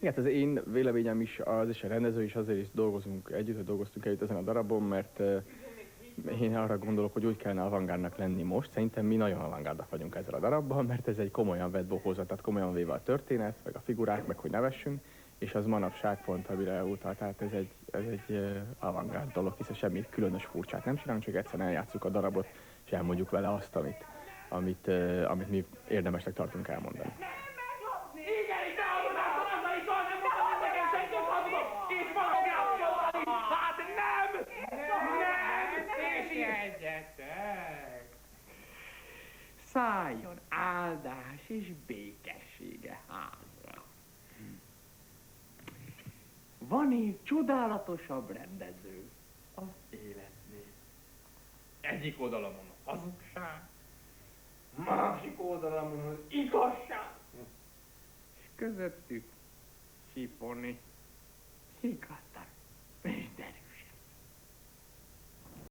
Igen, az én véleményem is, az is a rendező is azért is dolgozunk együtt, hogy dolgoztunk együtt ezen a darabon, mert én arra gondolok, hogy úgy kellene avantgárdnak lenni most. Szerintem mi nagyon avantgárdak vagyunk ezzel a darabban, mert ez egy komolyan vett bohózat, tehát komolyan véve a történet, meg a figurák, meg hogy nevessünk, és az manapság pont, amire utal, tehát ez egy avantgárd dolog, hiszen semmi különös furcsát nem csinálunk, csak egyszerűen eljátszuk a darabot, és elmondjuk vele azt, amit mi érdemesnek tartunk elmondani. Szálljon áldás és békessége házra. Van-e csodálatosabb rendező az életnél? Egyik oldalamon a hazugság, másik oldalamon az igazság, és közöttük Siponi igaz.